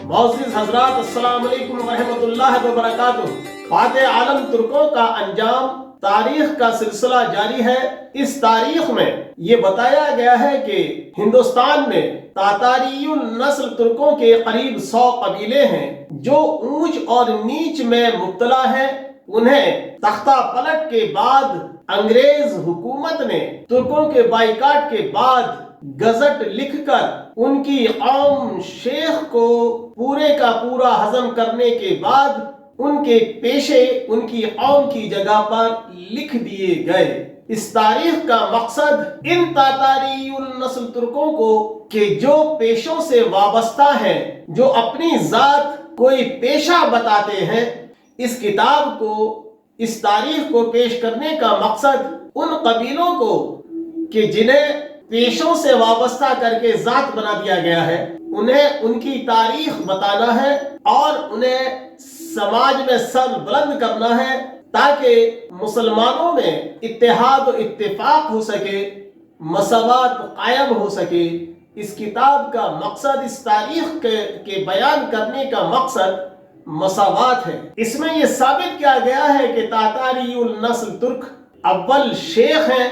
मोअज़्ज़िज़ हज़रात, अस्सलाम वालेकुम वरहमतुल्लाहि वबरकातुहू। फातह आलम तुर्कों का अंजाम तारीख का सिलसिला जारी है। इस तारीख में ये बताया गया है कि हिंदुस्तान में तातारीयुल नस्ल तुर्कों के करीब 100 कबीले हैं जो ऊंच और नीच में मुब्तला हैं। उन्हें तख्ता पलट के बाद अंग्रेज हुकूमत ने तुर्कों के बाइकाट के बाद गजट लिखकर उनकी कौम शेख को पूरे का पूरा हजम करने के बाद उनके पेशे उनकी कौम की जगह पर लिख दिए गए। इस तारीख का मकसद इन तातारीयुल नस्ल तुर्कों को कि जो पेशों से वाबस्ता हैं, जो अपनी जात कोई पेशा बताते हैं, इस किताब को, इस तारीख को पेश करने का मकसद उन कबीलों को कि जिन्हें पेशों से वाबस्ता करके जात बना दिया गया है, उन्हें उनकी तारीख बताना है और उन्हें समाज में सर बुलंद करना है ताकि मुसलमानों में इत्तेहाद और इत्तेफाक हो सके, मसवात कायम हो सके। इस किताब का मकसद, इस तारीख के बयान करने का मकसद मसावात है। इसमें यह साबित किया गया है कि तातारीयुल नस्ल तुर्क अव्वल शेख हैं,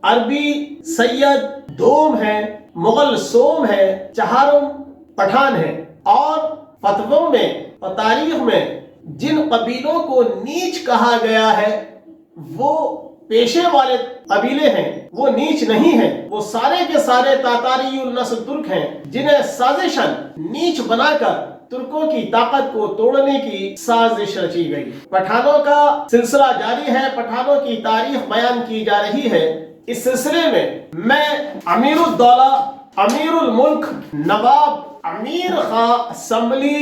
अरबी सैयद दोम है, मुगल सोम है, चहारुम पठान है। और फतवों में और तारीख में जिन कबीलों को नीच कहा गया है वो पेशे वाले कबीले हैं, वो नीच नहीं हैं। वो सारे के सारे तातारीयुल नस्ल तुर्क हैं जिन्हें साजिशन नीच बनाकर तुर्कों की ताकत को तोड़ने की साजिश रची गई। पठानों का सिलसिला जारी है, पठानों की तारीख बयान की जा रही है। इस सिलसिले में मैं अमीरुद्दौला, अमीरुल मुल्क, नवाब अमीर खां असम्बली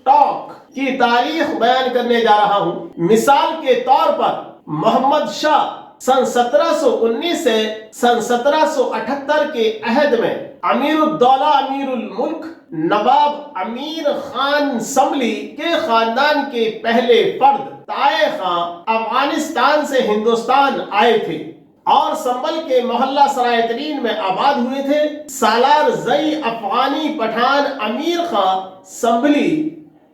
टॉक की तारीख बयान करने जा रहा हूँ। मिसाल के तौर पर मोहम्मद शाह सन 1719 से सन 1778 के अहद में अमीरुद्दौला, अमीरुल मुल्क, नवाब अमीर खान असम्बली के खानदान के पहले फर्द ताए खां अफगानिस्तान से हिंदुस्तान आए थे और संभल के मोहल्ला सराय तरीन में आबाद हुए थे। सालार जई अफगानी पठान अमीर खां संभली,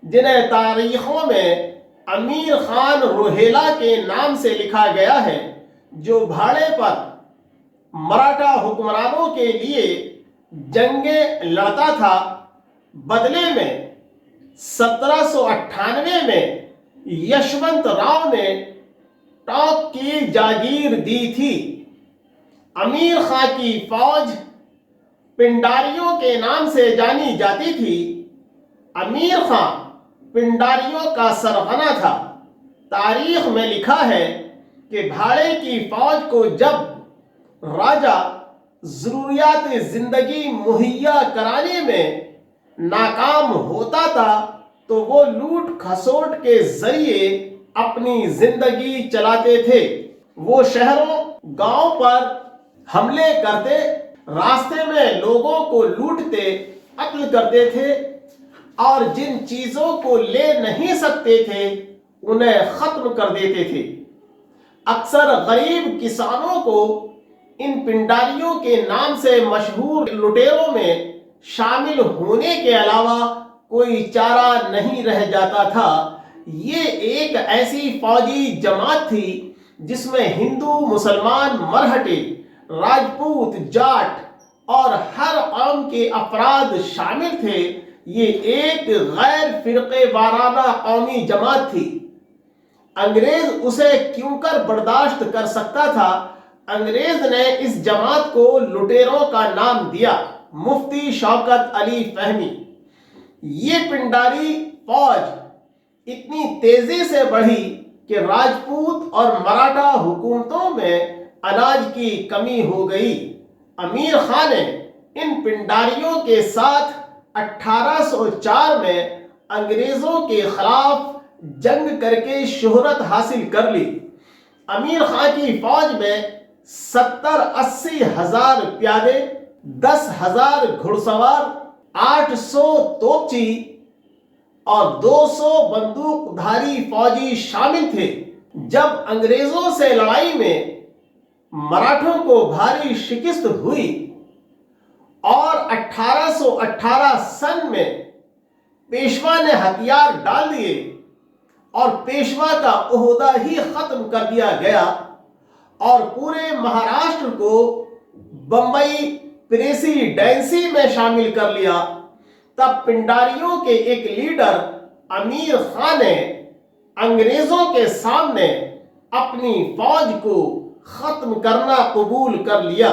जिन्हें तारीखों में अमीर खान रोहेला के नाम से लिखा गया है, जो भाड़े पर मराठा हुक्मरानों के लिए जंगे लड़ता था, बदले में 1798 में यशवंत राव ने टॉक की जागीर दी थी। अमीर खां की फौज पिंडारियों के नाम से जानी जाती थी। अमीर खां पिंडारियों का सरगना था। तारीख में लिखा है कि भाड़े की फौज को जब राजा जरूरियात जिंदगी मुहैया कराने में नाकाम होता था तो वो लूट खसोट के जरिए अपनी जिंदगी चलाते थे। वो शहरों गांव पर हमले करते, रास्ते में लोगों को लूटते, कत्ल करते थे और जिन चीजों को ले नहीं सकते थे उन्हें खत्म कर देते थे। अक्सर गरीब किसानों को इन पिंडारियों के नाम से मशहूर लुटेरों में शामिल होने के अलावा कोई चारा नहीं रह जाता था। ये एक ऐसी फौजी जमात थी जिसमें हिंदू, मुसलमान, मरहटे, राजपूत, जाट और हर कौम के अफराद शामिल थे। ये एक गैर फिरके वाराना कौमी जमात थी। अंग्रेज उसे क्यों कर बर्दाश्त कर सकता था। अंग्रेज ने इस जमात को लुटेरों का नाम दिया, मुफ्ती शौकत अली फहमी। ये पिंडारी फौज इतनी तेजी से बढ़ी कि राजपूत और मराठा हुकूमतों में अनाज की कमी हो गई। अमीर खान ने इन पिंडारियों के साथ 1804 में अंग्रेजों के खिलाफ जंग करके शोहरत हासिल कर ली। अमीर खान की फौज में 70-80 हजार प्यादे, 10,000 घुड़सवार, 800 तोपची और 200 बंदूकधारी फौजी शामिल थे। जब अंग्रेजों से लड़ाई में मराठों को भारी शिकस्त हुई और 1818 सन में پیشوا نے ہتھیار ڈال دیے اور پیشوا کا عہدہ ہی ختم کر دیا گیا اور پورے مہاراشٹر کو بمبئی پریسیڈنسی میں شامل کر لیا، تب پنڈاریوں کے ایک لیڈر امیر خان نے انگریزوں کے سامنے اپنی فوج کو ختم کرنا قبول کر لیا۔